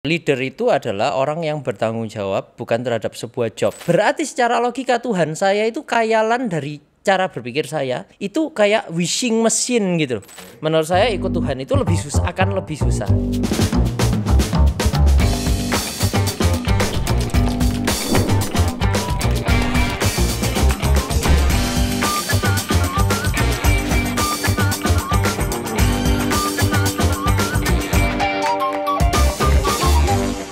Leader itu adalah orang yang bertanggung jawab bukan terhadap sebuah job. Berarti secara logika Tuhan saya itu khayalan dari cara berpikir saya itu kayak wishing machine gitu. Menurut saya ikut Tuhan itu lebih susah, akan lebih susah.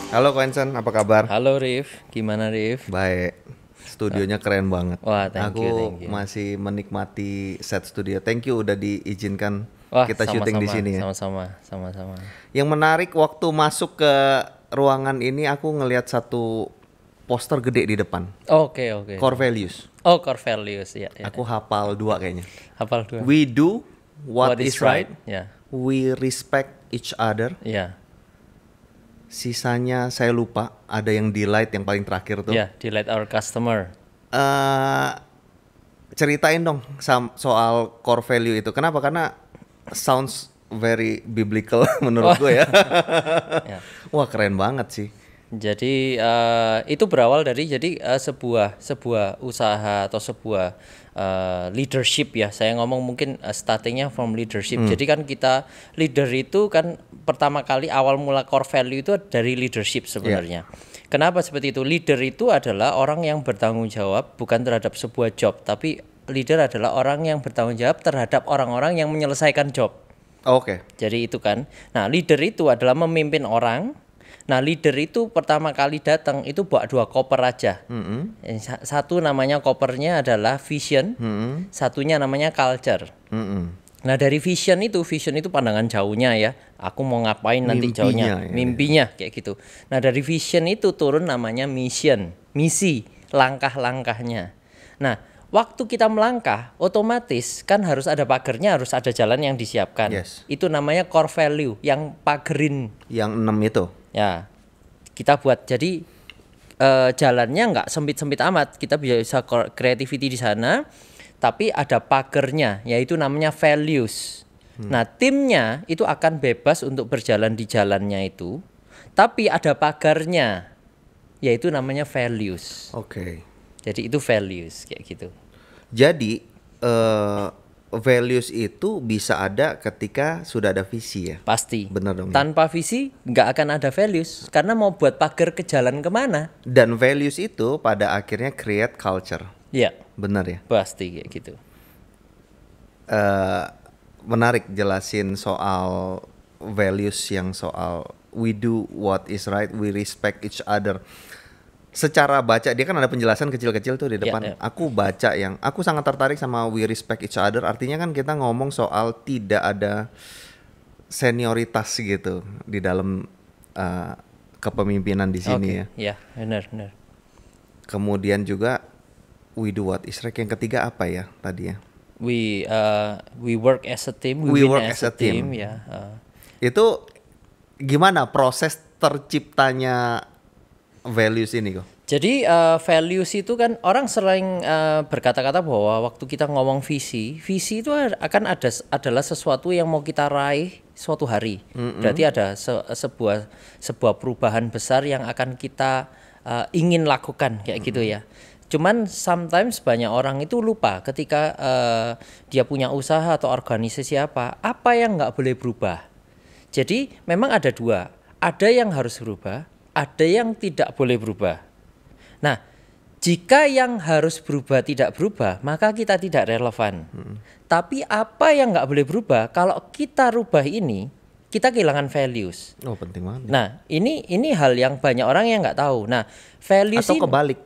Halo Koensen, apa kabar? Halo Rif, gimana Rif? Baik, studionya keren banget. Wah, thank you. Aku masih menikmati set studio. Thank you udah diizinkan Wah, kita syuting di sini ya. Sama-sama. Yang menarik waktu masuk ke ruangan ini aku ngelihat satu poster gede di depan. Oke. Core values. Oh, core values ya. Aku hafal 2 kayaknya. Hafal 2. We do what is right. Ya. We respect each other. Ya. Sisanya saya lupa, ada yang delight yang paling terakhir tuh. Ya, delight our customer. Ceritain dong soal core value itu. Kenapa? Karena sounds very biblical menurut gue ya. Ya. Wah, keren banget sih. Jadi itu berawal dari sebuah usaha atau sebuah leadership ya. Saya ngomong mungkin startingnya from leadership. Jadi kan kita leader itu kan pertama kali awal mula core value itu dari leadership sebenarnya. Kenapa seperti itu? Leader itu adalah orang yang bertanggung jawab bukan terhadap sebuah job, tapi leader adalah orang yang bertanggung jawab terhadap orang-orang yang menyelesaikan job. Oke. Jadi itu kan. Nah, leader itu adalah memimpin orang. Nah, leader itu pertama kali datang itu bawa 2 koper aja. Satu namanya kopernya adalah vision, satunya namanya culture. Nah, dari vision itu pandangan jauhnya ya. Aku mau ngapain nanti jauhnya, mimpinya kayak gitu. Nah, dari vision itu turun namanya mission, misi, langkah-langkahnya. Nah, waktu kita melangkah, otomatis kan harus ada pagernya, harus ada jalan yang disiapkan. Yes. Itu namanya core value, yang pagerin. Yang 6 itu. Ya, kita buat jadi jalannya nggak sempit-sempit amat. Kita bisa creativity di sana, tapi ada pagernya, yaitu namanya values. Nah, timnya itu akan bebas untuk berjalan di jalannya itu, tapi ada pagarnya, yaitu namanya values. Oke. Jadi itu values kayak gitu. Jadi values itu bisa ada ketika sudah ada visi ya? Pasti. Bener dong. Tanpa visi nggak akan ada values, karena mau buat pagar ke jalan kemana? Dan values itu pada akhirnya create culture. Iya. Bener ya? Pasti kayak gitu. Menarik jelasin soal values yang soal we do what is right, we respect each other. Secara baca dia kan ada penjelasan kecil-kecil tuh di depan. Aku baca yang aku sangat tertarik sama we respect each other. Artinya kan kita ngomong soal tidak ada senioritas gitu di dalam kepemimpinan di sini ya. Iya, benar. Kemudian juga we do what is right. Yang ketiga apa ya tadi ya? We work as a team, we work as a team. Ya. Itu gimana proses terciptanya values ini kok? Jadi values itu kan orang sering berkata-kata bahwa waktu kita ngomong visi itu akan adalah sesuatu yang mau kita raih suatu hari. Berarti ada sebuah perubahan besar yang akan kita ingin lakukan kayak gitu ya. Cuman sometimes banyak orang itu lupa ketika dia punya usaha atau organisasi apa yang nggak boleh berubah. Jadi memang ada 2, ada yang harus berubah, ada yang tidak boleh berubah. Nah, jika yang harus berubah tidak berubah, maka kita tidak relevan. Tapi apa yang nggak boleh berubah, kalau kita rubah ini, kita kehilangan values. Oh, penting banget. Nah, ini hal yang banyak orang yang nggak tahu. Nah, values atau kebalik.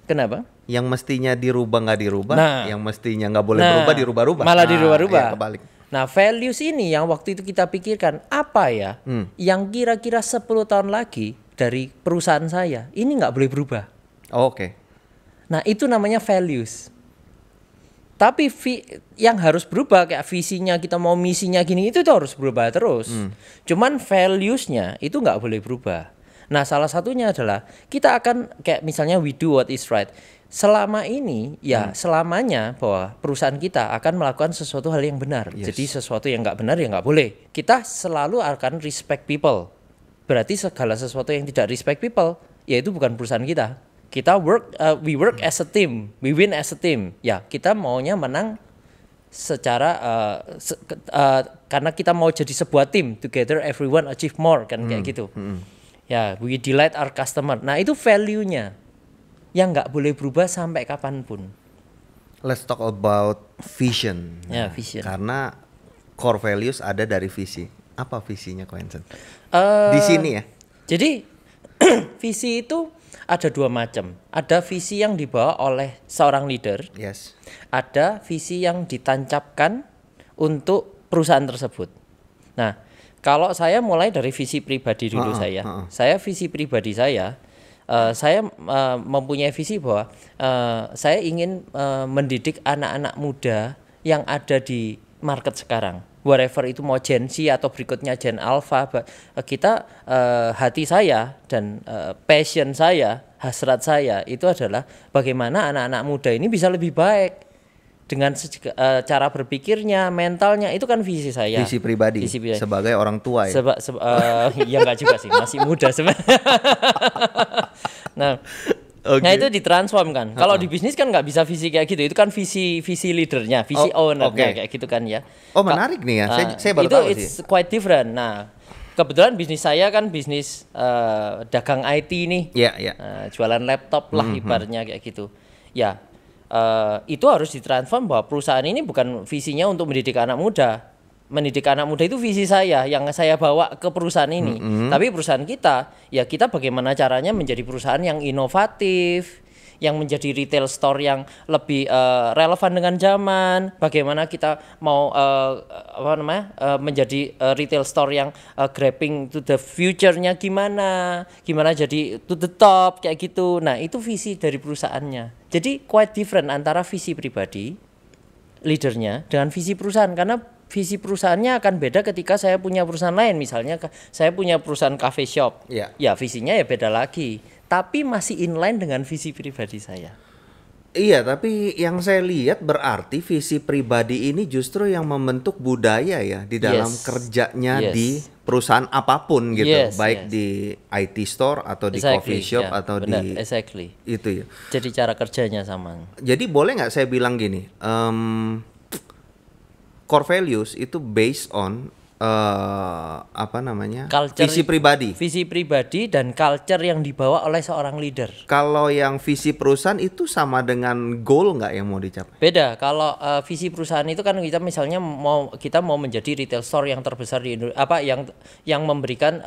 Kenapa? Yang mestinya dirubah nggak dirubah, yang mestinya nggak boleh berubah dirubah-rubah. Malah dirubah-rubah. Ya, kebalik. Nah, values ini yang waktu itu kita pikirkan apa ya, yang kira-kira 10 tahun lagi dari perusahaan saya ini nggak boleh berubah. Oke. Nah, itu namanya values. Tapi yang harus berubah kayak visinya kita mau misinya gini itu tuh harus berubah terus. Cuman valuesnya itu nggak boleh berubah. Nah, salah satunya adalah kita akan kayak misalnya we do what is right. Selama ini ya selamanya bahwa perusahaan kita akan melakukan sesuatu hal yang benar. Jadi sesuatu yang nggak benar ya nggak boleh. Kita selalu akan respect people. berarti segala sesuatu yang tidak respect people, ya itu bukan perusahaan kita. We work as a team, we win as a team. Ya, kita maunya menang secara karena kita mau jadi sebuah tim, together everyone achieve more kan kayak gitu. Ya, we delight our customer. Nah, itu value-nya yang nggak boleh berubah sampai kapanpun. Let's talk about vision. Ya, vision. Karena core values ada dari visi. Apa visinya Quentin? Di sini ya. Jadi visi itu ada dua macam. Ada visi yang dibawa oleh seorang leader. Yes. Ada visi yang ditancapkan untuk perusahaan tersebut. Nah, kalau saya mulai dari visi pribadi dulu saya visi pribadi saya mempunyai visi bahwa saya ingin mendidik anak-anak muda yang ada di market sekarang. Whatever itu mau Gen Z atau berikutnya Gen Alpha, kita hati saya dan passion saya, hasrat saya itu adalah bagaimana anak-anak muda ini bisa lebih baik dengan cara berpikirnya, mentalnya, itu kan visi saya. Visi pribadi. Sebagai orang tua ya. Ya enggak juga sih, masih muda sebenarnya. Nah itu ditransform kan. Kalau di bisnis kan nggak bisa visi kayak gitu. Itu kan visi leadernya, visi ownernya kayak gitu kan ya. Oh menarik nih ya. Saya baru tahu sih. It's quite different. Nah kebetulan bisnis saya kan bisnis dagang IT nih. Jualan laptop lah ibaratnya kayak gitu. Ya itu harus ditransform bahwa perusahaan ini bukan visinya untuk mendidik anak muda. Mendidik anak muda itu visi saya yang saya bawa ke perusahaan ini. Tapi perusahaan kita, ya kita bagaimana caranya menjadi perusahaan yang inovatif, yang menjadi retail store yang lebih relevan dengan zaman. Bagaimana kita mau menjadi retail store yang grabbing to the future-nya gimana jadi to the top kayak gitu. Nah, itu visi dari perusahaannya. Jadi quite different antara visi pribadi leadernya dengan visi perusahaan, karena visi perusahaannya akan beda ketika saya punya perusahaan lain. Misalnya saya punya perusahaan cafe shop, ya visinya ya beda lagi, tapi masih inline dengan visi pribadi saya. Iya, tapi yang saya lihat berarti visi pribadi ini justru yang membentuk budaya ya di dalam kerjanya di perusahaan apapun gitu, baik di IT store atau di coffee shop atau benar, di itu ya. Jadi cara kerjanya sama. Jadi boleh nggak saya bilang gini, core values itu based on culture, visi pribadi dan culture yang dibawa oleh seorang leader. Kalau yang visi perusahaan itu sama dengan goal nggak yang mau dicapai? Beda. Kalau visi perusahaan itu kan kita misalnya kita mau menjadi retail store yang terbesar di Indonesia, yang memberikan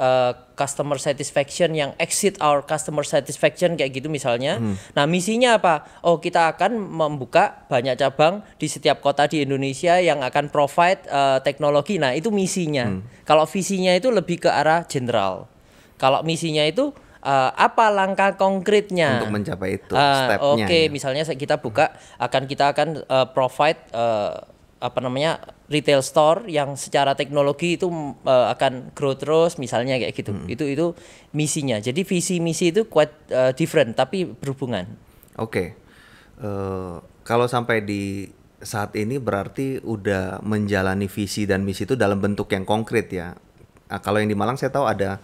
customer satisfaction yang exceed our customer satisfaction kayak gitu misalnya. Nah misinya apa? Oh kita akan membuka banyak cabang di setiap kota di Indonesia yang akan provide teknologi. Nah itu misi. Kalau visinya itu lebih ke arah general. Kalau misinya itu apa langkah konkretnya untuk mencapai itu stepnya. Misalnya kita akan provide retail store yang secara teknologi itu akan grow terus misalnya kayak gitu. Itu misinya. Jadi visi misi itu quite different tapi berhubungan. Kalau sampai di saat ini berarti udah menjalani visi dan misi itu dalam bentuk yang konkret ya. Nah, kalau yang di Malang saya tahu ada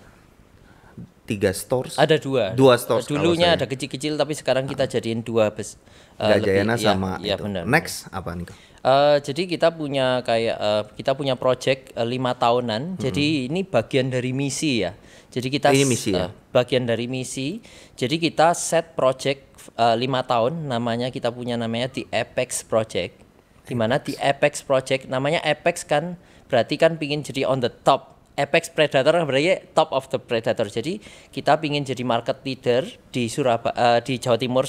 3 stores. Ada 2 stores. Dulunya ada kecil-kecil tapi sekarang kita jadiin 2 Gajayana sama itu. Benar. Next apa nih? Jadi kita punya project 5 tahunan. Jadi ini bagian dari misi ya. Jadi kita bagian dari misi. Jadi kita set project 5 tahun. Kita punya namanya The Apex Project. Di mana di Apex Project, namanya Apex kan berarti kan pingin jadi on the top. Apex Predator berarti top of the predator. Jadi kita pingin jadi market leader di di Jawa Timur.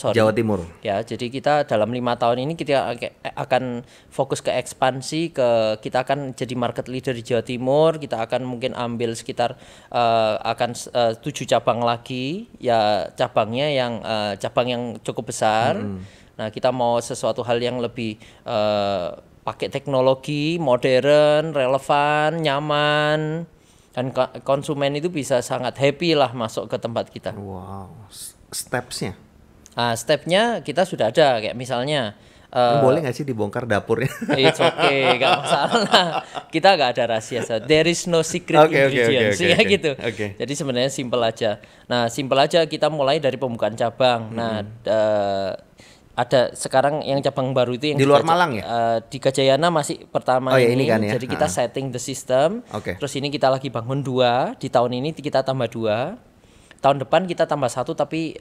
Ya, jadi kita dalam 5 tahun ini kita akan fokus ke ekspansi, kita akan jadi market leader di Jawa Timur. Kita akan mungkin ambil sekitar 7 cabang lagi. Ya cabangnya cabang yang cukup besar. Nah, kita mau sesuatu hal yang lebih pakai teknologi modern, relevan, nyaman, dan konsumen itu bisa sangat happy lah masuk ke tempat kita. Wow, stepsnya? Stepnya kita sudah ada, kayak misalnya Boleh nggak sih dibongkar dapurnya? It's okay, gak masalah. Kita gak ada rahasia. There is no secret ingredients, ya gitu. Jadi sebenarnya simple aja. Nah, simple aja kita mulai dari pembukaan cabang. Nah, ada sekarang yang cabang baru itu yang di luar Malang ya? Di Gajayana masih pertama ini kan ya? Jadi kita setting the system. Terus ini kita lagi bangun 2. Di tahun ini kita tambah 2. Tahun depan kita tambah 1 tapi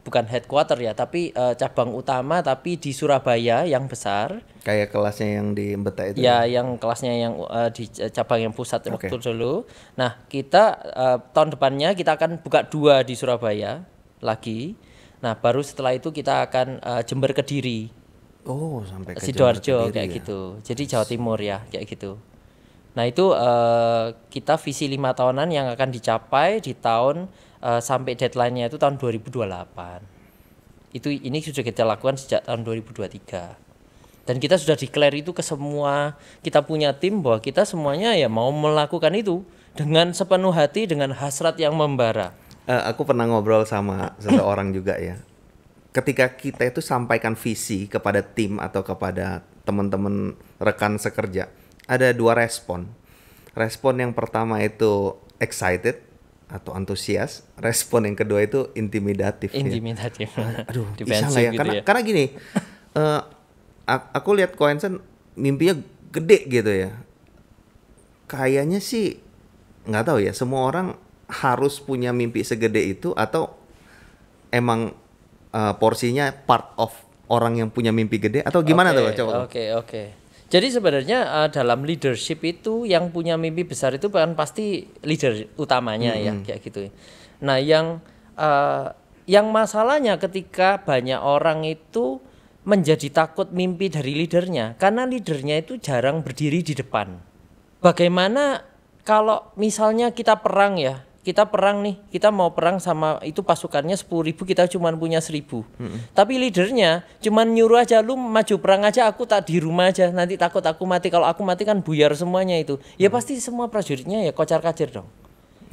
bukan headquarter ya, tapi cabang utama tapi di Surabaya yang besar. Kayak kelasnya yang di Mbeta itu. Ya, yang kelasnya yang di cabang yang pusat waktu dulu. Nah, kita tahun depannya kita akan buka 2 di Surabaya lagi. Nah, baru setelah itu kita akan Jember Kediri. Oh, sampai ke Sidoarjo kayak gitu. Jadi Jawa Timur ya, kayak gitu. Nah, itu kita visi 5 tahunan yang akan dicapai di tahun sampai deadline-nya itu tahun 2028. Ini sudah kita lakukan sejak tahun 2023. Dan kita sudah declare itu ke semua, kita punya tim bahwa kita semuanya ya mau melakukan itu dengan sepenuh hati, dengan hasrat yang membara. Aku pernah ngobrol sama seseorang juga ya. Ketika kita itu sampaikan visi kepada tim atau kepada teman-teman rekan sekerja, ada 2 respon. Respon yang pertama itu excited atau antusias. Respon yang kedua itu intimidatif. Intimidatif. Ya. Aduh, bisa nggak ya? Gitu karena gini, aku lihat Koensen mimpinya gede gitu ya. Kayaknya sih nggak tahu ya. Semua orang harus punya mimpi segede itu atau emang porsinya part of orang yang punya mimpi gede atau gimana tuh? Coba. Oke. Jadi sebenarnya dalam leadership itu yang punya mimpi besar itu kan pasti leader utamanya ya kayak gitu. Nah, yang masalahnya ketika banyak orang itu menjadi takut mimpi dari leadernya karena leadernya itu jarang berdiri di depan. Bagaimana kalau misalnya kita perang ya? Kita perang nih, kita mau perang sama itu pasukannya 10.000, kita cuma punya 1.000. Tapi leadernya cuma nyuruh aja, lu maju perang aja, aku tak di rumah aja, nanti takut aku mati. Kalau aku mati kan buyar semuanya itu. Ya pasti semua prajuritnya ya kocar-kacir dong.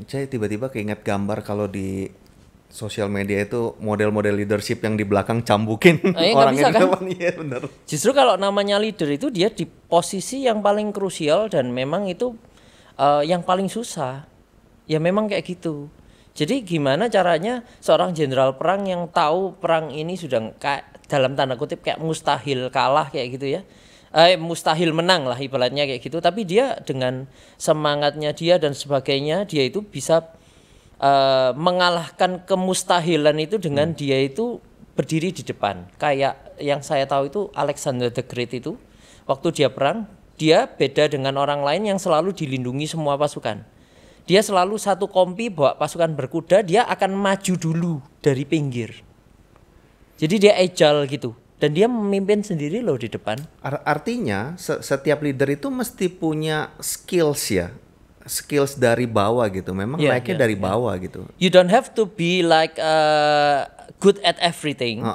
Saya tiba-tiba keinget gambar kalau di sosial media itu model-model leadership yang di belakang cambukin orang yang di depan. Iya benar. Justru kalau namanya leader itu dia di posisi yang paling krusial dan memang itu yang paling susah. Ya memang kayak gitu. Jadi gimana caranya seorang jenderal perang yang tahu perang ini sudah kayak dalam tanda kutip kayak mustahil kalah kayak gitu ya. Mustahil menang lah ibaratnya kayak gitu. Tapi dia dengan semangatnya dia dan sebagainya dia itu bisa mengalahkan kemustahilan itu dengan dia itu berdiri di depan. Kayak yang saya tahu itu Alexander the Great itu waktu dia perang dia beda dengan orang lain yang selalu dilindungi semua pasukan. Dia selalu satu kompi bawa pasukan berkuda, dia akan maju dulu dari pinggir. Jadi dia agile gitu. Dan dia memimpin sendiri loh di depan. Artinya setiap leader itu mesti punya skills ya. Skills dari bawah gitu. Memang naiknya dari bawah gitu. You don't have to be like good at everything.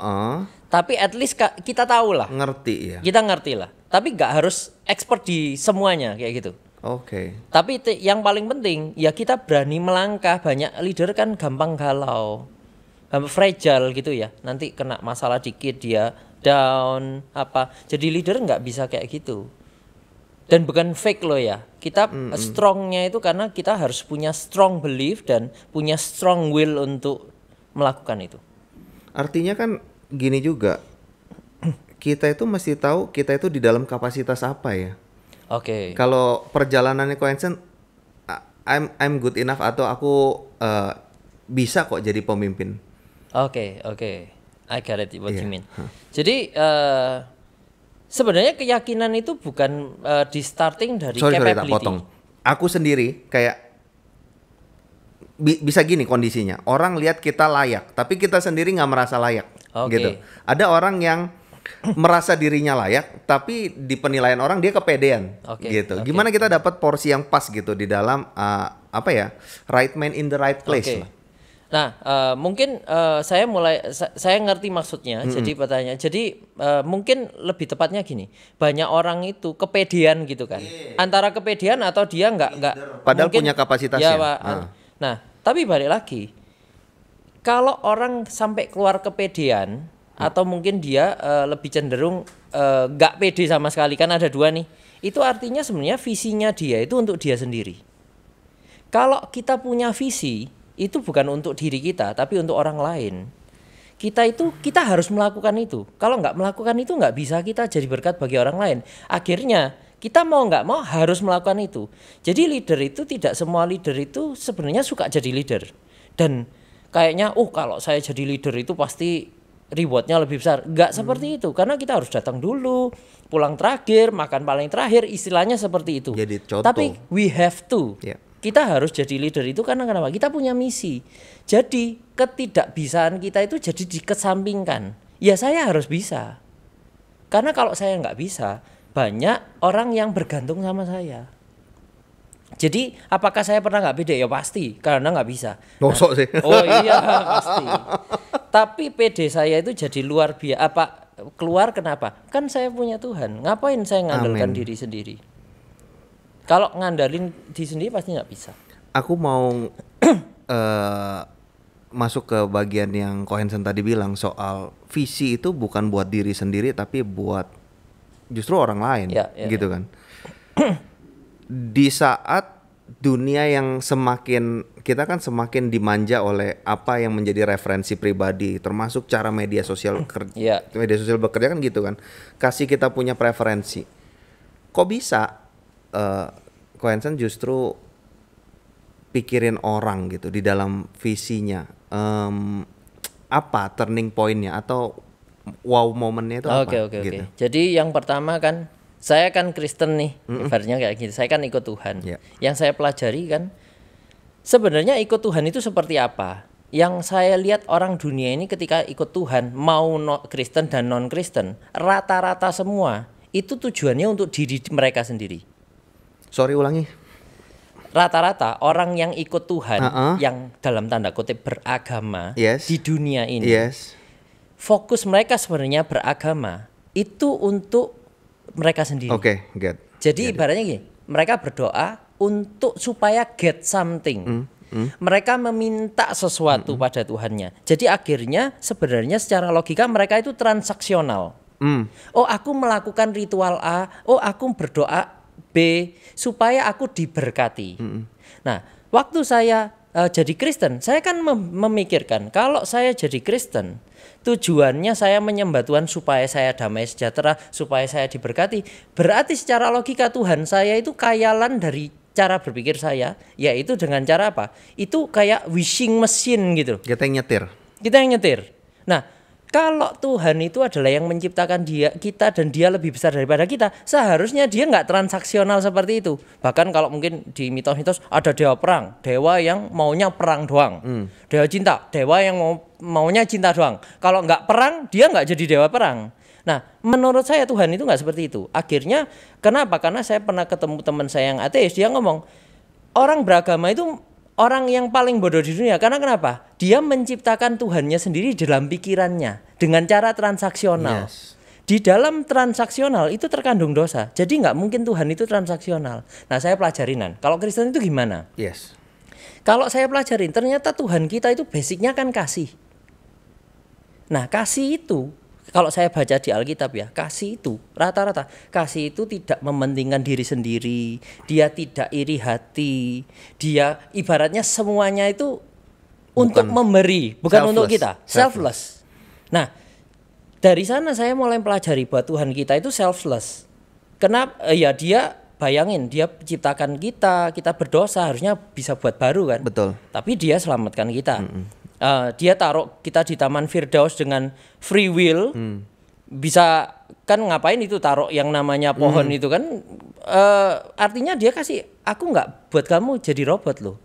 Tapi at least kita tahu lah. Ngerti ya. Kita ngerti lah. Tapi gak harus expert di semuanya kayak gitu. Tapi yang paling penting ya kita berani melangkah. Banyak leader kan gampang galau, fragile gitu ya. Nanti kena masalah dikit dia down apa. Jadi leader nggak bisa kayak gitu. Dan bukan fake loh ya. Kita strongnya itu karena kita harus punya strong belief dan punya strong will untuk melakukan itu. Artinya kan gini juga. Kita itu mesti tahu kita itu di dalam kapasitas apa ya. Kalau perjalanannya Koensen, I'm good enough atau aku bisa kok jadi pemimpin. I get it what you mean. Jadi sebenarnya keyakinan itu bukan di starting dari capability. Tak potong. Aku sendiri kayak bisa gini kondisinya. Orang lihat kita layak, tapi kita sendiri nggak merasa layak. Gitu. Ada orang yang merasa dirinya layak, tapi di penilaian orang dia kepedean, gitu. Gimana kita dapat porsi yang pas gitu di dalam right man in the right place. Nah, mungkin saya ngerti maksudnya. Jadi pertanyaan, mungkin lebih tepatnya gini, banyak orang itu kepedean gitu kan, antara kepedean atau dia nggak. Padahal mungkin, punya kapasitasnya. Nah, tapi balik lagi, kalau orang sampai keluar kepedean atau mungkin dia lebih cenderung nggak pede sama sekali, kan ada dua nih. Itu artinya sebenarnya visinya dia itu untuk dia sendiri. Kalau kita punya visi itu bukan untuk diri kita tapi untuk orang lain. Kita harus melakukan itu. Kalau nggak melakukan itu nggak bisa kita jadi berkat bagi orang lain. Akhirnya kita mau nggak mau harus melakukan itu. Jadi leader itu tidak semua leader itu sebenarnya suka jadi leader. Dan kayaknya kalau saya jadi leader itu pasti rewardnya lebih besar. Nggak seperti itu. Karena kita harus datang dulu, pulang terakhir, makan paling terakhir, istilahnya seperti itu. Jadi contoh. Tapi we have to. Kita harus jadi leader itu karena kenapa? Kita punya misi. Jadi ketidakbisaan kita itu jadi dikesampingkan. Ya saya harus bisa. Karena kalau saya nggak bisa, banyak orang yang bergantung sama saya. Jadi apakah saya pernah nggak pede? Ya pasti, karena nggak bisa. Nosok sih. Oh iya pasti. Tapi pede saya itu jadi luar biasa. Keluar kenapa? Kan saya punya Tuhan. Ngapain saya ngandalkan diri sendiri? Kalau ngandalin di sendiri pasti nggak bisa. Aku mau masuk ke bagian yang Ko Hansen tadi bilang soal visi itu bukan buat diri sendiri tapi buat justru orang lain, gitu kan. Di saat dunia yang kita kan semakin dimanja oleh apa yang menjadi referensi pribadi, termasuk cara media sosial media sosial bekerja kan gitu kan. Kasih kita punya preferensi. Kok bisa Ko Hansen justru pikirin orang gitu di dalam visinya, apa turning pointnya atau wow momennya itu apa? Oke. Jadi yang pertama kan saya kan Kristen nih, ibaratnya kayak gitu. Saya kan ikut Tuhan. Yang saya pelajari kan sebenarnya ikut Tuhan itu seperti apa. Yang saya lihat orang dunia ini ketika ikut Tuhan, mau Kristen dan non Kristen, rata-rata semua itu tujuannya untuk diri mereka sendiri. Sorry, ulangi. Rata-rata orang yang ikut Tuhan, yang dalam tanda kutip beragama di dunia ini, fokus mereka sebenarnya beragama itu untuk mereka sendiri. Jadi ibaratnya gini, mereka berdoa untuk supaya get something. Mereka meminta sesuatu pada Tuhannya. Jadi akhirnya sebenarnya secara logika mereka itu transaksional. Oh aku melakukan ritual A, oh aku berdoa B supaya aku diberkati. Nah, waktu saya jadi Kristen, saya kan memikirkan kalau saya jadi Kristen, tujuannya saya menyembah Tuhan supaya saya damai sejahtera, supaya saya diberkati. Berarti secara logika Tuhan saya itu kayalan dari cara berpikir saya, yaitu dengan cara apa? Itu kayak wishing machine gitu. Kita yang nyetir. Nah, kalau Tuhan itu adalah yang menciptakan kita dan dia lebih besar daripada kita, seharusnya dia nggak transaksional seperti itu. Bahkan kalau mungkin di mitos-mitos ada dewa perang, dewa yang maunya perang doang. Dewa cinta, dewa yang maunya cinta doang. Kalau nggak perang, dia nggak jadi dewa perang. Nah, menurut saya Tuhan itu nggak seperti itu. Akhirnya, kenapa? Karena saya pernah ketemu teman saya yang ateis, dia ngomong, orang beragama itu orang yang paling bodoh di dunia. Karena kenapa? Dia menciptakan Tuhannya sendiri dalam pikirannya dengan cara transaksional. Di dalam transaksional itu terkandung dosa. Jadi nggak mungkin Tuhan itu transaksional. Nah, saya pelajarin. Kalau Kristen itu gimana? Kalau saya pelajarin, ternyata Tuhan kita itu basicnya kan kasih. Nah, kasih itu kalau saya baca di Alkitab ya, kasih itu rata-rata kasih itu tidak mementingkan diri sendiri, dia tidak iri hati, dia ibaratnya semuanya itu untuk memberi, bukan untuk kita, selfless. Nah, dari sana saya mulai pelajari bahwa Tuhan kita itu selfless. Kenapa? Ya dia bayangin, dia ciptakan kita berdosa harusnya bisa buat baru kan? Betul. Tapi dia selamatkan kita. Dia taruh kita di Taman Firdaus dengan free will. Bisa kan ngapain itu taruh yang namanya pohon itu kan? Artinya dia kasih, aku nggak buat kamu jadi robot loh.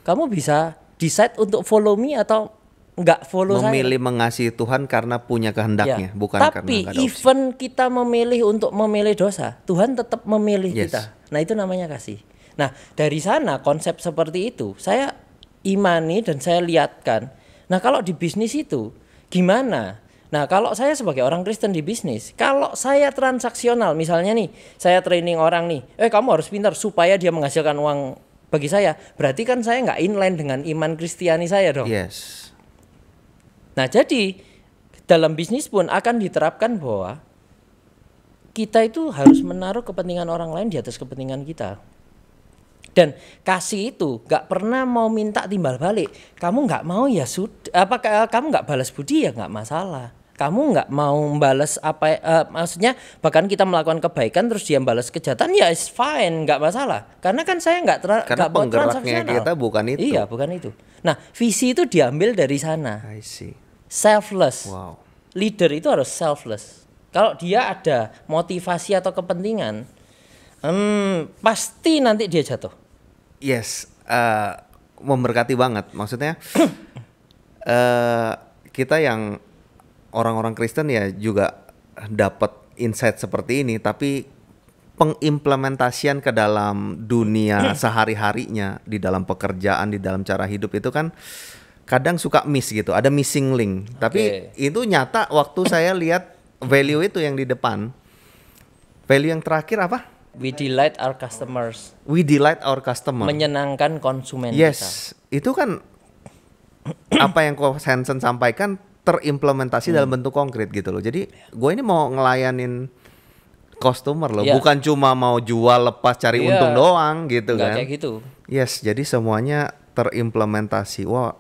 Kamu bisa decide untuk follow me atau nggak follow saya. Memilih mengasihi Tuhan karena punya kehendaknya, bukan karena Tapi even kita memilih untuk memilih dosa, Tuhan tetap memilih kita. Nah itu namanya kasih. Nah dari sana konsep seperti itu saya imani dan saya lihatkan. Nah kalau di bisnis itu gimana? Nah kalau saya sebagai orang Kristen di bisnis, kalau saya transaksional misalnya nih, saya training orang nih, kamu harus pintar supaya dia menghasilkan uang bagi saya, berarti kan saya nggak inline dengan iman Kristiani saya dong. Yes. Nah jadi dalam bisnis pun akan diterapkan bahwa kita itu harus menaruh kepentingan orang lain di atas kepentingan kita. Dan kasih itu gak pernah mau minta timbal balik. Kamu gak mau ya sudah. Kamu gak balas budi ya gak masalah. Kamu gak mau balas maksudnya bahkan kita melakukan kebaikan terus dia balas kejahatan ya it's fine, gak masalah. Karena kan saya karena penggeraknya kita bukan itu. Iya, bukan itu. Nah, visi itu diambil dari sana. I see. Selfless. Wow. Leader itu harus selfless. Kalau dia ada motivasi atau kepentingan, pasti nanti dia jatuh. Yes, memberkati banget. Maksudnya kita yang orang-orang Kristen ya juga dapat insight seperti ini, tapi pengimplementasian ke dalam dunia sehari-harinya, di dalam pekerjaan, di dalam cara hidup itu kan kadang suka miss gitu, ada missing link. Tapi itu nyata waktu saya lihat value itu yang di depan. Value yang terakhir apa? We delight our customers. We delight our customer. Menyenangkan konsumen yes, kita. Itu kan apa yang Coach Hansen sampaikan terimplementasi dalam bentuk konkret gitu loh. Jadi gue ini mau ngelayanin customer loh, bukan cuma mau jual lepas cari untung doang gitu. Nggak kan. Kayak gitu. Yes, jadi semuanya terimplementasi. Wah,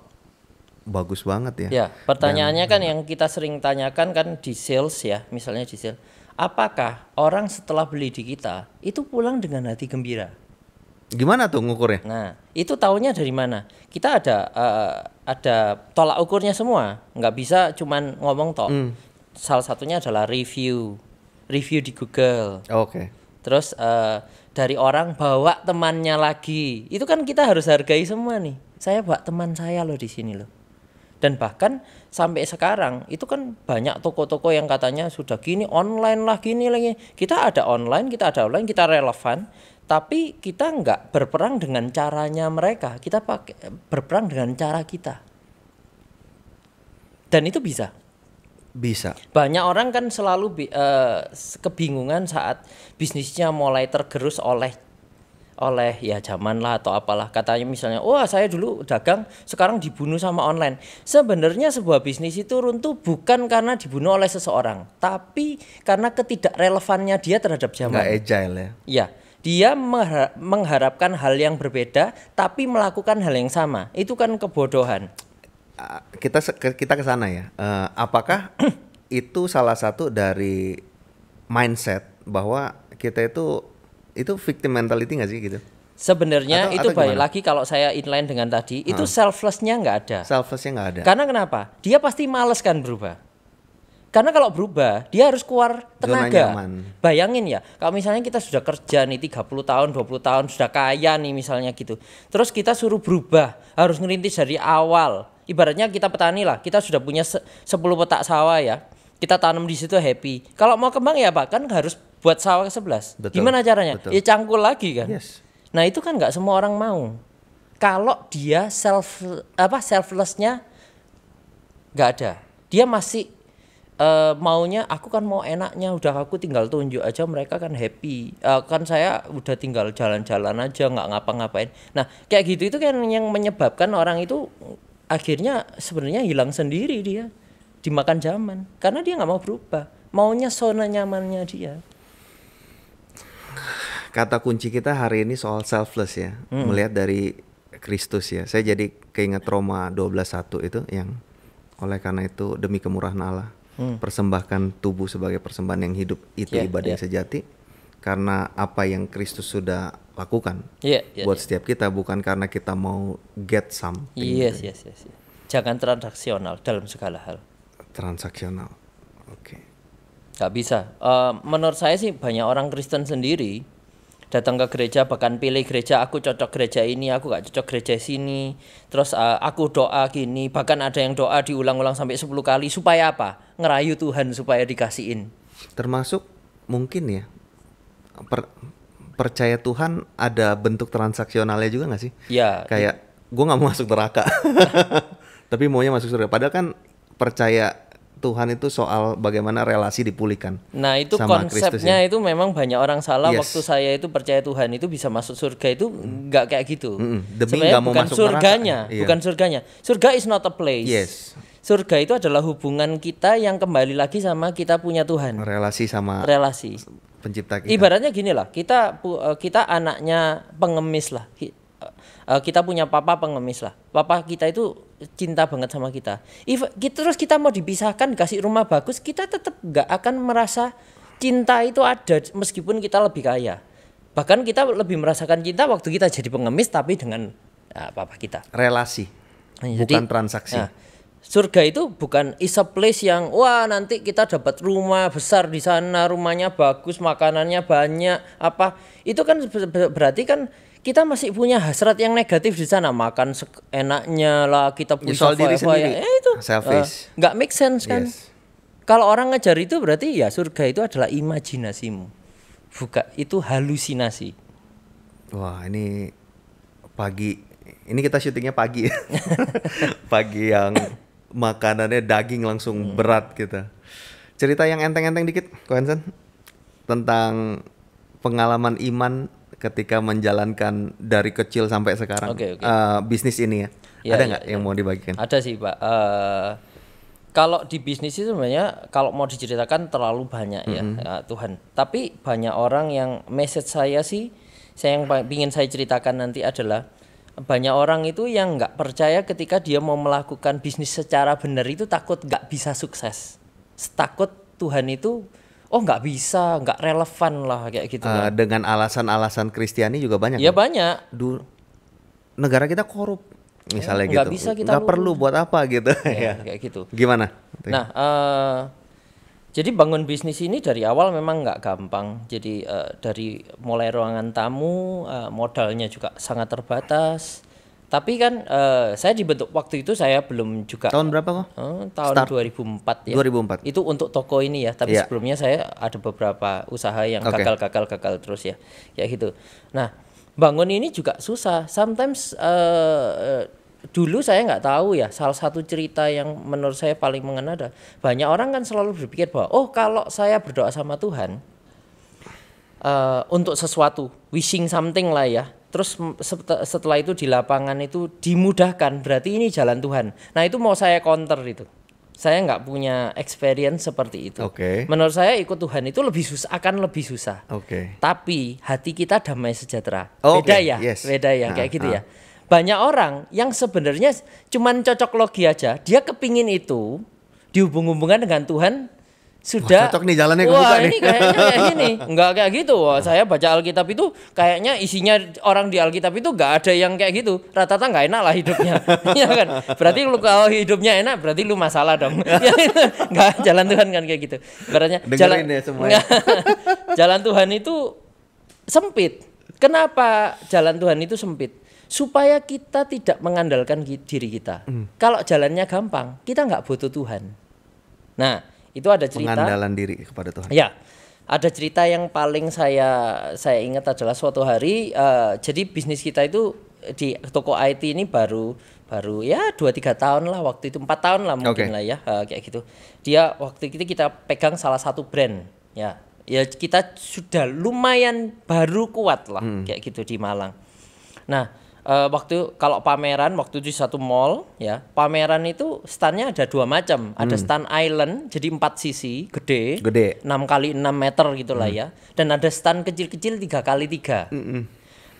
bagus banget ya. Ya, pertanyaannya kan yang kita sering tanyakan kan di sales ya, misalnya di sales. Apakah orang setelah beli di kita itu pulang dengan hati gembira? Gimana tuh ngukurnya? Nah, itu taunya dari mana? Kita ada tolak ukurnya semua. Nggak bisa cuman ngomong tok. Salah satunya adalah review di Google. Oke. Terus dari orang bawa temannya lagi. Itu kan kita harus hargai semua nih. Saya bawa teman saya loh di sini loh. Dan bahkan sampai sekarang itu kan banyak toko-toko yang katanya sudah gini online lah gini lagi. Kita ada online, kita relevan, tapi kita nggak berperang dengan caranya mereka. Kita berperang dengan cara kita. Dan itu bisa. Bisa. Banyak orang kan selalu kebingungan saat bisnisnya mulai tergerus oleh ya zaman lah atau apalah, katanya misalnya wah saya dulu dagang sekarang dibunuh sama online. Sebenarnya sebuah bisnis itu runtuh bukan karena dibunuh oleh seseorang, tapi karena ketidakrelevannya dia terhadap zaman. Nggak agile ya. Iya, dia mengharapkan hal yang berbeda tapi melakukan hal yang sama. Itu kan kebodohan. Kita ke sana ya. Apakah itu salah satu dari mindset bahwa kita itu victim mentality nggak sih gitu? Sebenarnya itu balik lagi kalau saya inline dengan tadi, itu selflessnya nggak ada. Selflessnya nggak ada. Karena kenapa? Dia pasti males kan berubah. Karena kalau berubah, dia harus keluar tenaga. Bayangin ya, kalau misalnya kita sudah kerja nih 30 tahun, 20 tahun, sudah kaya nih misalnya gitu. Terus kita suruh berubah, harus ngerintis dari awal. Ibaratnya kita petani lah, kita sudah punya 10 petak sawah ya. Kita tanam di situ happy. Kalau mau kembang ya bahkan harus buat sawah ke-11. Gimana caranya? Betul. Ya cangkul lagi kan. Yes. Nah itu kan nggak semua orang mau. Kalau dia selflessnya nggak ada. Dia masih maunya aku kan mau enaknya, udah aku tinggal tunjuk aja mereka kan happy. Kan saya udah tinggal jalan-jalan aja nggak ngapa-ngapain. Nah kayak gitu itu kan yang menyebabkan orang itu akhirnya sebenarnya hilang sendiri, dia dimakan zaman karena dia nggak mau berubah, maunya zona nyamannya dia. Kata kunci kita hari ini soal selfless ya, melihat dari Kristus ya. Saya jadi keinget Roma 12:1 itu yang oleh karena itu demi kemurahan Allah persembahkan tubuh sebagai persembahan yang hidup, itu ibadah yang sejati, karena apa yang Kristus sudah lakukan buat setiap kita, bukan karena kita mau get something. Yes. Jangan transaksional dalam segala hal. Transaksional, oke. Gak bisa. Menurut saya sih banyak orang Kristen sendiri datang ke gereja, bahkan pilih gereja, aku cocok gereja ini, aku gak cocok gereja sini. Terus aku doa gini, bahkan ada yang doa diulang-ulang sampai 10 kali. Supaya apa? Ngerayu Tuhan supaya dikasihin. Termasuk mungkin ya, percaya Tuhan ada bentuk transaksionalnya juga gak sih? Ya. Kayak gue gak mau masuk neraka, tapi maunya masuk surga. Padahal kan percaya Tuhan itu soal bagaimana relasi dipulihkan. Nah itu sama Kristus konsepnya ya. itu memang banyak orang salah. Yes. Waktu saya itu percaya Tuhan itu bisa masuk surga itu nggak kayak gitu. Demi Sebenarnya nggak mau bukan masuk surganya, neraka. Iya. bukan surganya. Surga is not a place. Yes. Surga itu adalah hubungan kita yang kembali lagi sama kita punya Tuhan. Relasi sama Relasi. pencipta kita. Ibaratnya gini lah, kita anaknya pengemis lah. Kita punya papa pengemis lah. Papa kita itu cinta banget sama kita. Terus kita mau dipisahkan dikasih rumah bagus, kita tetap nggak akan merasa cinta itu ada meskipun kita lebih kaya. Bahkan kita lebih merasakan cinta waktu kita jadi pengemis tapi dengan papa kita. Relasi, bukan transaksi. Nah, surga itu bukan is a place yang wah nanti kita dapat rumah besar di sana, rumahnya bagus, makanannya banyak, apa. Itu kan berarti kan kita masih punya hasrat yang negatif di sana, makan enaknya lah, kita punya soal diri sendiri. Itu selfish. nggak make sense kan? Yes. Kalau orang ngejar itu berarti ya surga itu adalah imajinasimu, bukan itu halusinasi. Wah ini pagi, ini kita syutingnya pagi, pagi yang makanannya daging langsung berat kita. Cerita yang enteng-enteng dikit, Ko Hansen, tentang pengalaman iman ketika menjalankan dari kecil sampai sekarang. Okay. Bisnis ini ya. Ada nggak yang mau dibagikan? Ada sih Pak. Kalau di bisnis itu sebenarnya kalau mau diceritakan terlalu banyak ya Tuhan. Tapi banyak orang yang message saya sih, saya yang ingin saya ceritakan nanti adalah banyak orang itu yang nggak percaya ketika dia mau melakukan bisnis secara benar itu takut nggak bisa sukses. Takut Tuhan itu nggak bisa, nggak relevan lah kayak gitu. Dengan alasan-alasan Kristiani juga banyak. Ya banyak. Negara kita korup, misalnya nggak gitu. Bisa kita nggak perlu buat apa gitu. Ya, kayak gitu. Gimana? Nah, jadi bangun bisnis ini dari awal memang nggak gampang. Jadi dari mulai ruangan tamu, modalnya juga sangat terbatas. Tapi kan saya dibentuk waktu itu saya belum juga. Tahun berapa kok? Tahun Start. 2004 ya. 2004. Itu untuk toko ini ya. Tapi sebelumnya saya ada beberapa usaha yang gagal terus ya. Kayak gitu. Nah, bangun ini juga susah. Sometimes dulu saya nggak tahu ya. Salah satu cerita yang menurut saya paling mengena ada. Banyak orang kan selalu berpikir bahwa kalau saya berdoa sama Tuhan untuk sesuatu, wishing something lah ya. Terus setelah itu di lapangan itu dimudahkan, berarti ini jalan Tuhan. Nah itu mau saya counter itu. Saya nggak punya experience seperti itu. Menurut saya ikut Tuhan itu akan lebih susah. Tapi hati kita damai sejahtera. Beda ya, beda ya kayak gitu ya. Banyak orang yang sebenarnya cuman cocok logi aja, dia kepingin itu dihubung-hubungkan dengan Tuhan. Sudah. Wah, cocok nih jalannya kebuka nih. Ini kayaknya kayak gini. Enggak kayak gitu. Wah, saya baca Alkitab itu kayaknya isinya orang di Alkitab itu enggak ada yang kayak gitu. Rata-rata enggak enak lah hidupnya. Iya kan? Berarti lu kalau hidupnya enak berarti lu masalah dong. Enggak, jalan Tuhan kan kayak gitu. Ibaratnya jalan Tuhan itu sempit. Kenapa jalan Tuhan itu sempit? Supaya kita tidak mengandalkan diri kita. Kalau jalannya gampang, kita enggak butuh Tuhan. Nah, itu ada cerita pengandalan diri kepada Tuhan. Ya, ada cerita yang paling saya ingat adalah suatu hari. Jadi bisnis kita itu di toko IT ini baru ya 2-3 tahun lah waktu itu, 4 tahun lah mungkin lah ya kayak gitu. Dia waktu itu kita pegang salah satu brand ya kita sudah lumayan baru kuat lah kayak gitu di Malang. Nah kalau pameran waktu itu di satu mall ya, pameran itu standnya ada 2 macam. Ada stand island jadi 4 sisi gede 6 kali 6 meter gitulah ya, dan ada stand kecil-kecil 3 kali 3.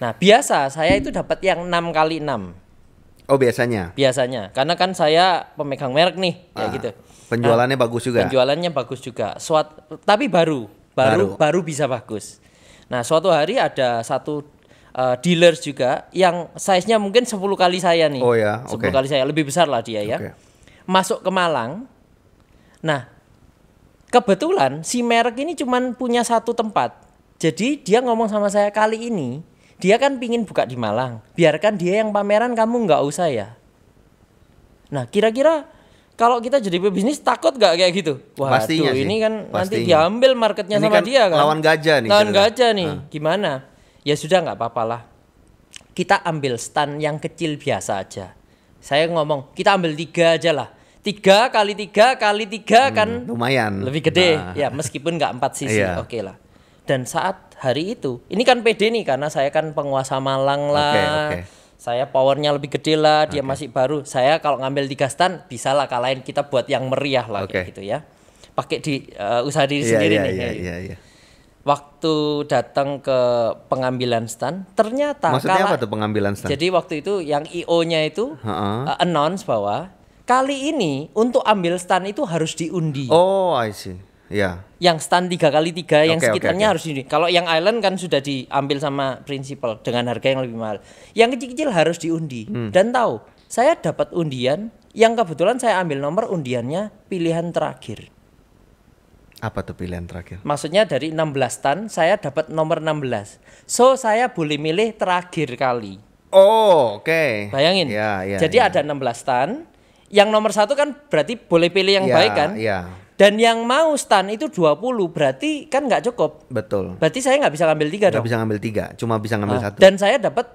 Nah biasa saya itu dapat yang 6 kali 6. Biasanya karena kan saya pemegang merek nih kayak gitu. Penjualannya bagus juga. Tapi baru bisa bagus. Nah suatu hari ada satu dealers juga yang size-nya mungkin 10 kali saya nih. 10 kali saya, lebih besar lah dia ya. Masuk ke Malang. Nah, kebetulan si merek ini cuman punya satu tempat. Jadi dia ngomong sama saya kali ini, dia kan pingin buka di Malang. Biarkan dia yang pameran, kamu nggak usah ya. Nah, kira-kira kalau kita jadi pebisnis takut gak kayak gitu? Wah, ini kan nanti diambil marketnya ini sama kan dia kan. Lawan gajah nih. Gimana? Ya sudah nggak apa-apa lah. Kita ambil stand yang kecil biasa aja. Saya ngomong kita ambil 3 aja lah. 3 kali 3 kali 3 kan lumayan. lebih gede. Ya meskipun nggak 4 sisi, oke lah. Dan saat hari itu, ini kan pede nih karena saya kan penguasa Malang lah. Saya powernya lebih gede lah, dia masih baru. Saya kalau ngambil 3 stand bisa lah kalahin, kita buat yang meriah lah kayak gitu ya. Pakai di usaha diri sendiri nih. Iya. Waktu datang ke pengambilan stand, ternyata maksudnya apa tuh pengambilan stand? Jadi waktu itu yang IO-nya itu announce bahwa kali ini untuk ambil stand itu harus diundi. Oh, I see. Ya. Yang stand 3 kali 3 yang sekitarnya harus diundi. Kalau yang island kan sudah diambil sama principal dengan harga yang lebih mahal. Yang kecil-kecil harus diundi. Dan tahu, saya dapat undian yang kebetulan saya ambil nomor undiannya pilihan terakhir. Apa tuh pilihan terakhir? Maksudnya dari 16 stand saya dapat nomor 16. So saya boleh milih terakhir kali. Oh, oke. Bayangin. Jadi ada 16 stand. Yang nomor 1 kan berarti boleh pilih yang baik kan? Iya. Dan yang mau stand itu 20, berarti kan nggak cukup. Betul. Berarti saya nggak bisa ngambil 3 dong. Nggak bisa ngambil 3, cuma bisa ngambil 1. Dan saya dapat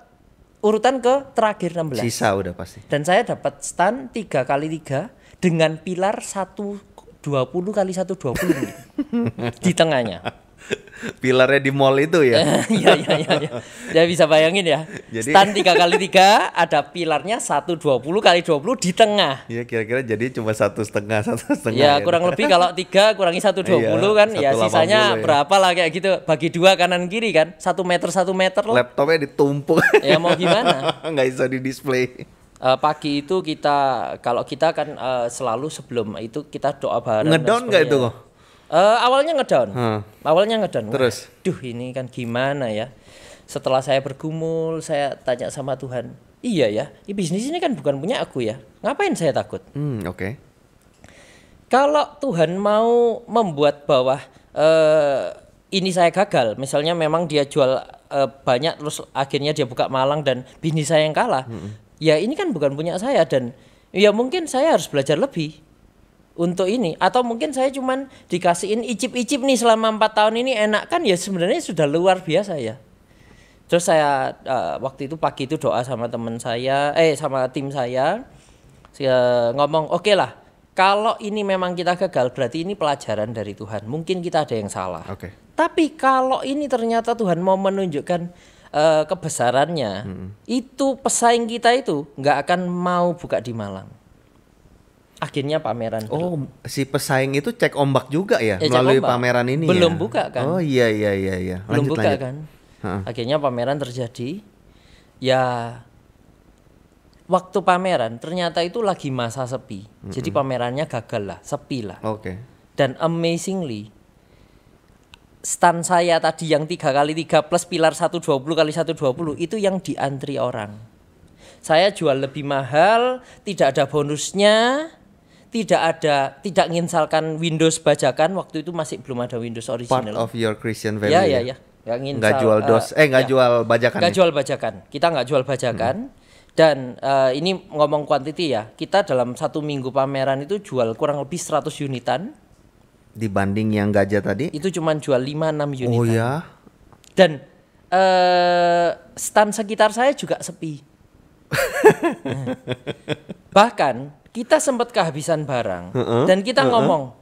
urutan ke terakhir 16. Sisa udah pasti. Dan saya dapat stand 3 kali 3 dengan pilar 120 kali 120 di tengahnya. Pilarnya di mall itu ya? Iya. Ya bisa bayangin ya. Jadi, stand 3 kali 3 ada pilarnya 120 kali 20 di tengah. Iya kira-kira jadi cuma 1,5. Ya kurang lebih kalau 3 kurangi 120 kan ya sisanya berapa lah kayak gitu. Bagi 2 kanan kiri kan 1 meter 1 meter lah. Laptopnya ditumpuk. Ya mau gimana? Nggak bisa di display. Pagi itu kalau kita kan selalu sebelum itu kita doa bareng. Ngedown nggak itu kok? Awalnya ngedown. Terus? Duh ini kan gimana ya? Setelah saya bergumul, saya tanya sama Tuhan. Iya ya, bisnis ini kan bukan punya aku ya. Ngapain saya takut? Oke. Kalau Tuhan mau membuat bahwa ini saya gagal, misalnya memang dia jual banyak terus akhirnya dia buka Malang dan bisnis saya yang kalah. Ya ini kan bukan punya saya dan ya mungkin saya harus belajar lebih untuk ini, atau mungkin saya cuman dikasihin icip-icip nih selama 4 tahun ini enak kan, ya sebenarnya sudah luar biasa ya. Terus saya waktu itu pagi itu doa sama teman saya, sama tim saya ngomong oke lah, kalau ini memang kita gagal berarti ini pelajaran dari Tuhan, mungkin kita ada yang salah. Tapi kalau ini ternyata Tuhan mau menunjukkan kebesarannya, itu pesaing kita itu nggak akan mau buka di Malang. Akhirnya pameran. Oh, si pesaing itu cek ombak juga ya melalui pameran ini. Belum buka kan? Oh iya. Belum buka kan? Akhirnya pameran terjadi. Ya, waktu pameran ternyata itu lagi masa sepi. Jadi pamerannya gagal lah, sepi lah. Dan amazingly, stand saya tadi yang 3 kali 3 plus pilar 120 kali 120 itu yang diantri orang. Saya jual lebih mahal, tidak ada bonusnya. Tidak nginsalkan Windows bajakan, waktu itu masih belum ada Windows original. Part of your Christian value. Ya. Nggak jual jual bajakan. Nggak jual bajakan. Kita nggak jual bajakan. Dan ini ngomong quantity ya. Kita dalam 1 minggu pameran itu jual kurang lebih 100 unitan. Dibanding yang gajah tadi? Itu cuma jual 5-6 unitan. Oh ya. Dan stand sekitar saya juga sepi. Bahkan kita sempat kehabisan barang dan kita ngomong,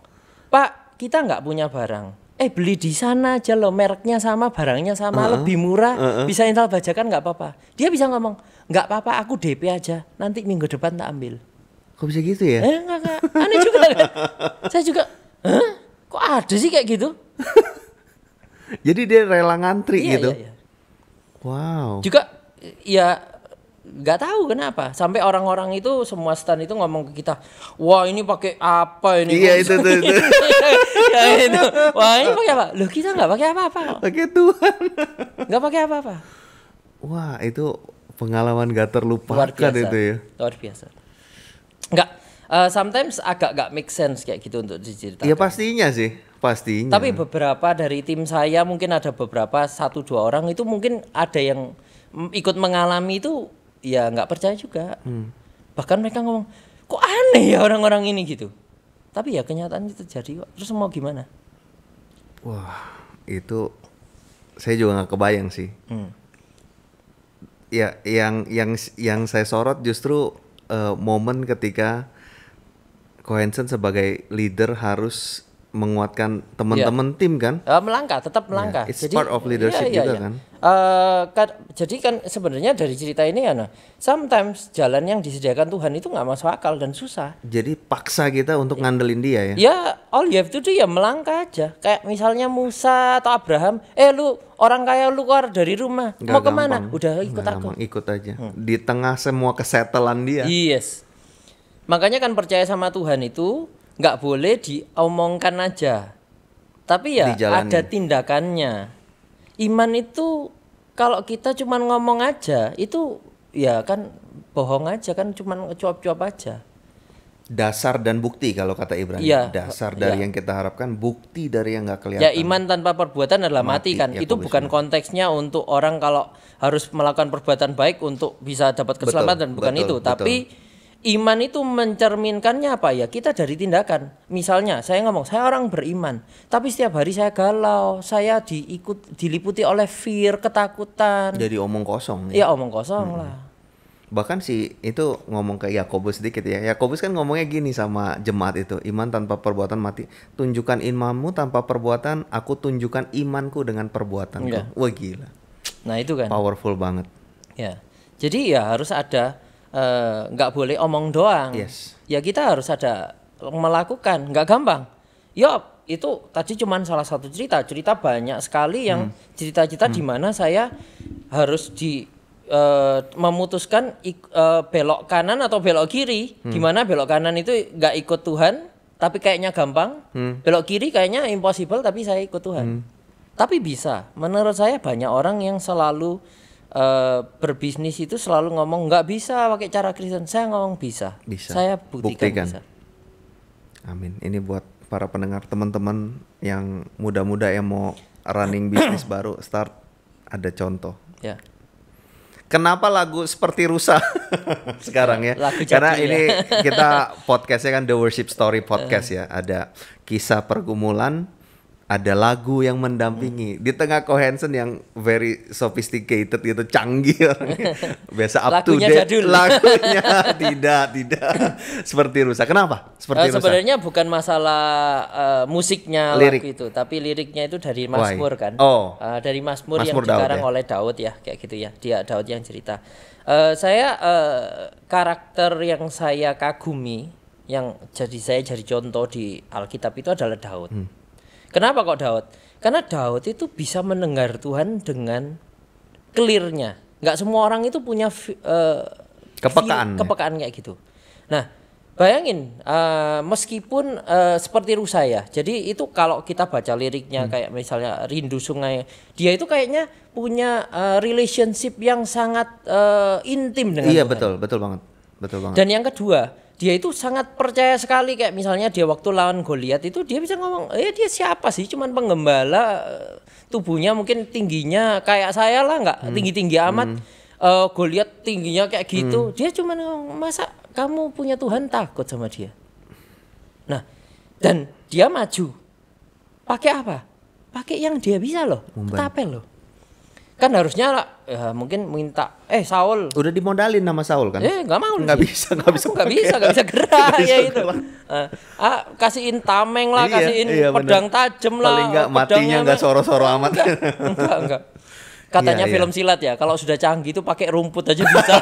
Pak, kita nggak punya barang. Beli di sana aja loh, mereknya sama, barangnya sama, lebih murah, bisa install bajakan nggak apa-apa. Dia bisa ngomong, nggak apa-apa, aku DP aja, nanti minggu depan tak ambil. Kok bisa gitu ya? Enggak. Aneh juga kan? Saya juga, kok ada sih kayak gitu? Jadi dia rela ngantri gitu? Iya. Wow. Juga, ya nggak tahu kenapa sampai orang-orang itu semua stand itu ngomong ke kita, wah ini pakai apa ini? Iya itu. Ya, itu. Wah ini pakai apa? Loh kita nggak pakai apa-apa. Pakai Tuhan. Nggak pakai apa-apa. Wah itu pengalaman gak terlupakan itu ya. Luar biasa. Nggak. Sometimes agak nggak make sense kayak gitu untuk diceritakan. Ya pastinya. Tapi beberapa dari tim saya mungkin ada beberapa 1-2 orang itu mungkin ada yang ikut mengalami itu. Ya nggak percaya juga. Bahkan mereka ngomong, kok aneh ya orang-orang ini gitu. Tapi ya kenyataan itu terjadi kok. Terus mau gimana? Wah itu saya juga nggak kebayang sih. Ya yang saya sorot justru momen ketika Hansen sebagai leader harus menguatkan teman-teman tim kan? Tetap melangkah. It's part of leadership juga kan? Jadi kan sebenarnya dari cerita ini ya, sometimes jalan yang disediakan Tuhan itu nggak masuk akal dan susah. Jadi paksa kita untuk ngandelin dia ya? Ya, all you have to do ya melangkah aja. Kayak misalnya Musa atau Abraham, lu orang kaya lu keluar dari rumah, mau kemana? Udah ikut aku. Ikut aja. Di tengah semua kesetelan dia. Yes. Makanya kan percaya sama Tuhan itu nggak boleh diomongkan aja, tapi ya ada tindakannya. Iman itu kalau kita cuma ngomong aja itu ya kan bohong aja kan, cuma cuap-cuap aja. Dasar dan bukti kalau kata Ibrani. Dasar dari yang kita harapkan, bukti dari yang nggak kelihatan. Ya iman tanpa perbuatan adalah mati kan. Itu bukan konteksnya untuk orang kalau harus melakukan perbuatan baik untuk bisa dapat keselamatan, bukan itu. Tapi iman itu mencerminkannya apa ya? Kita dari tindakan. Misalnya saya ngomong, saya orang beriman, tapi setiap hari saya galau, saya diliputi oleh fear, ketakutan. Jadi omong kosong. Ya omong kosong lah. Bahkan itu ngomong ke Yakobus sedikit ya. Yakobus kan ngomongnya gini sama jemaat itu, iman tanpa perbuatan mati. Tunjukkan imanmu tanpa perbuatan, aku tunjukkan imanku dengan perbuatanku. Wah gila. Nah itu kan. Powerful banget. Ya. Jadi ya harus ada. Nggak boleh omong doang. Ya kita harus ada melakukan, nggak gampang. Ya itu tadi cuman salah satu cerita banyak sekali yang cerita-cerita di mana saya harus memutuskan belok kanan atau belok kiri. Gimana belok kanan itu nggak ikut Tuhan tapi kayaknya gampang, belok kiri kayaknya impossible tapi saya ikut Tuhan. Tapi bisa. Menurut saya banyak orang yang selalu berbisnis itu selalu ngomong nggak bisa pakai cara Kristen. Saya ngomong bisa. Saya buktikan. Bisa. Amin. Ini buat para pendengar, teman-teman yang muda-muda yang mau running bisnis baru start, ada contoh. Ya. Kenapa lagu seperti rusa sekarang ya? Karena ini kita podcastnya kan The Worship Story Podcast ya. Ada kisah pergumulan, ada lagu yang mendampingi di tengah Hansen yang very sophisticated gitu, canggih orangnya. Biasa up to date. Lagunya tidak seperti rusa. Kenapa? Seperti rusa. Sebenarnya bukan masalah musiknya lagu itu, tapi liriknya itu dari Mazmur kan. Dari Mazmur yang dikarang oleh Daud ya, kayak gitu ya. Dia Daud yang cerita. Karakter yang saya kagumi, yang saya jadi contoh di Alkitab itu adalah Daud. Kenapa kok Daud? Karena Daud itu bisa mendengar Tuhan dengan clear-nya. Nggak semua orang itu punya kepekaan kayak gitu. Nah, bayangin meskipun seperti rusa ya. Jadi itu kalau kita baca liriknya kayak misalnya Rindu Sungai, dia itu kayaknya punya relationship yang sangat intim dengan Tuhan. Betul banget. Dan yang kedua, dia itu sangat percaya sekali, kayak misalnya dia waktu lawan Goliat itu dia bisa ngomong, dia siapa sih, cuman penggembala, tubuhnya mungkin tingginya kayak saya lah, nggak tinggi-tinggi amat. Goliat tingginya kayak gitu, dia cuman ngomong, masa kamu punya Tuhan takut sama dia? Nah, dan dia maju, pakai apa? Pakai yang dia bisa loh, ketapel loh. Kan harusnya mungkin minta Saul. Udah dimodalin nama Saul kan? Nggak mau. Nggak bisa gerak ya itu. Kasihin tameng lah, kasihin pedang tajam lah. Paling nggak matinya nggak soro-soro amat. Enggak. Katanya film silat ya, kalau sudah canggih itu pakai rumput aja bisa.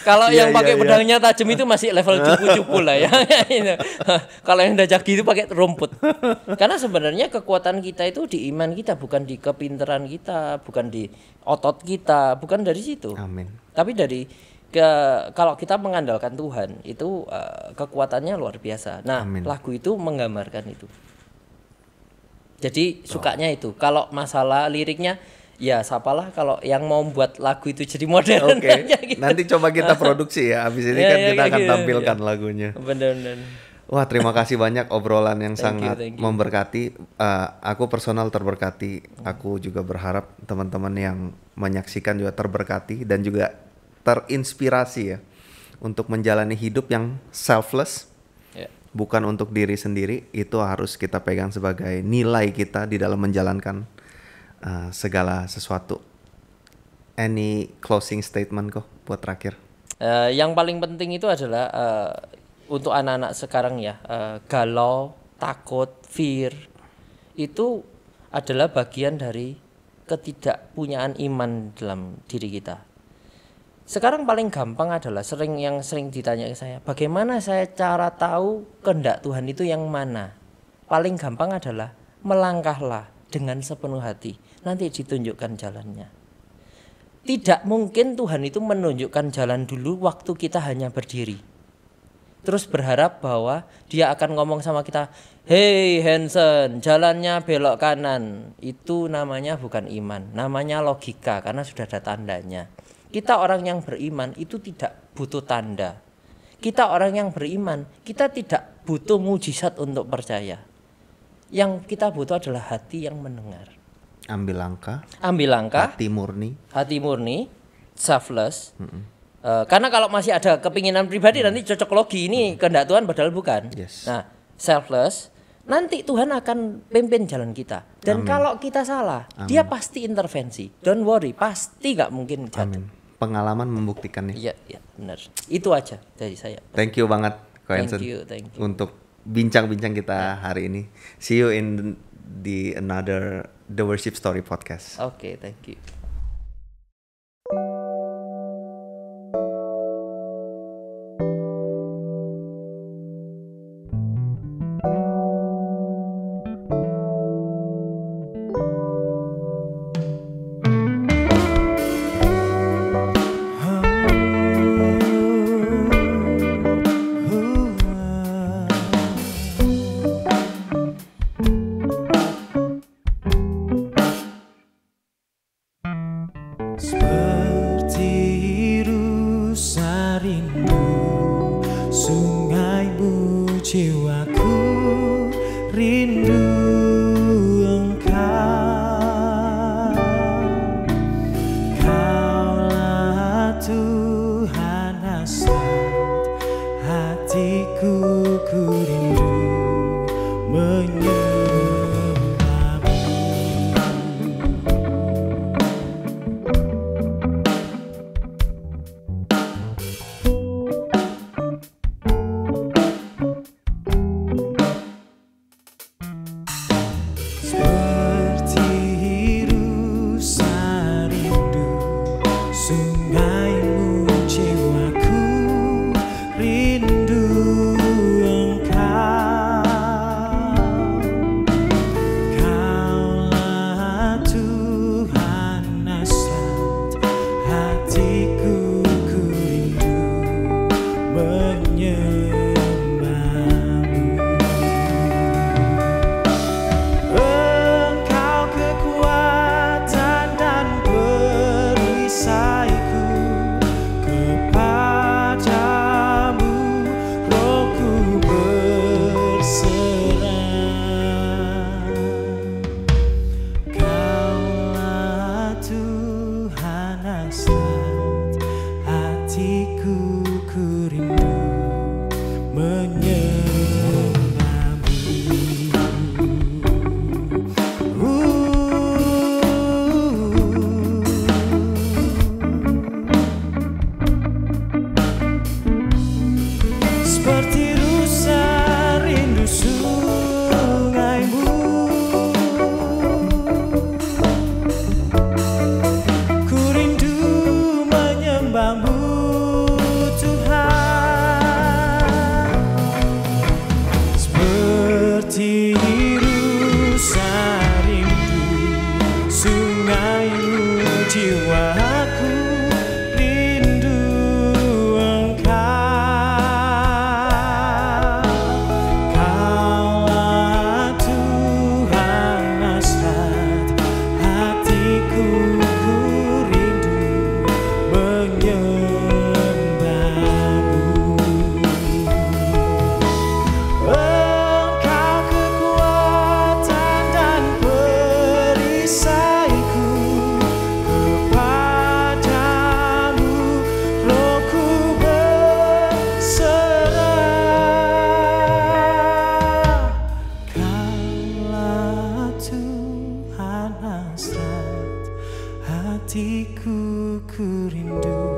Kalau yang pakai pedangnya tajam itu masih level cupu-cupu lah ya. Kalau yang udah canggih itu pakai rumput. Karena sebenarnya kekuatan kita itu di iman kita, bukan di kepintaran kita, bukan di otot kita, bukan dari situ. Amin. Tapi kalau kita mengandalkan Tuhan itu kekuatannya luar biasa. Nah, lagu itu menggambarkan itu. Jadi sukanya itu. Kalau masalah liriknya, ya siapalah kalau yang mau buat lagu itu jadi modern. Gitu. Nanti coba kita produksi ya. Habis ini kan kita akan tampilkan lagunya. Benar. Wah, terima kasih banyak obrolan yang sangat memberkati. Aku personal terberkati. Aku juga berharap teman-teman yang menyaksikan juga terberkati dan juga terinspirasi ya untuk menjalani hidup yang selfless. Bukan untuk diri sendiri, itu harus kita pegang sebagai nilai kita di dalam menjalankan segala sesuatu. Any closing statement kok buat terakhir? Yang paling penting itu adalah untuk anak-anak sekarang ya, galau, takut, fear itu adalah bagian dari ketidakpunyaan iman dalam diri kita. Sekarang paling gampang adalah yang sering ditanya ke saya, bagaimana saya cara tahu kehendak Tuhan itu yang mana? Paling gampang adalah melangkahlah dengan sepenuh hati, nanti ditunjukkan jalannya. Tidak mungkin Tuhan itu menunjukkan jalan dulu waktu kita hanya berdiri. Terus berharap bahwa dia akan ngomong sama kita, "Hey Hansen, jalannya belok kanan." Itu namanya bukan iman, namanya logika karena sudah ada tandanya. Kita orang yang beriman itu tidak butuh tanda. Kita orang yang beriman, kita tidak butuh mujizat untuk percaya. Yang kita butuh adalah hati yang mendengar. Ambil langkah. Hati murni, selfless. Karena kalau masih ada kepinginan pribadi nanti cocok logi ini kehendak Tuhan padahal bukan. Yes. Nah, selfless, nanti Tuhan akan pimpin jalan kita. Dan kalau kita salah, dia pasti intervensi. Don't worry, pasti gak mungkin jatuh. Amin. Pengalaman membuktikannya. Iya, benar. Itu aja dari saya. Thank you banget, Ko Hansen, thank you. untuk bincang-bincang kita hari ini. See you in another The Worship Story podcast. Oke, thank you. hatiku ku rindu.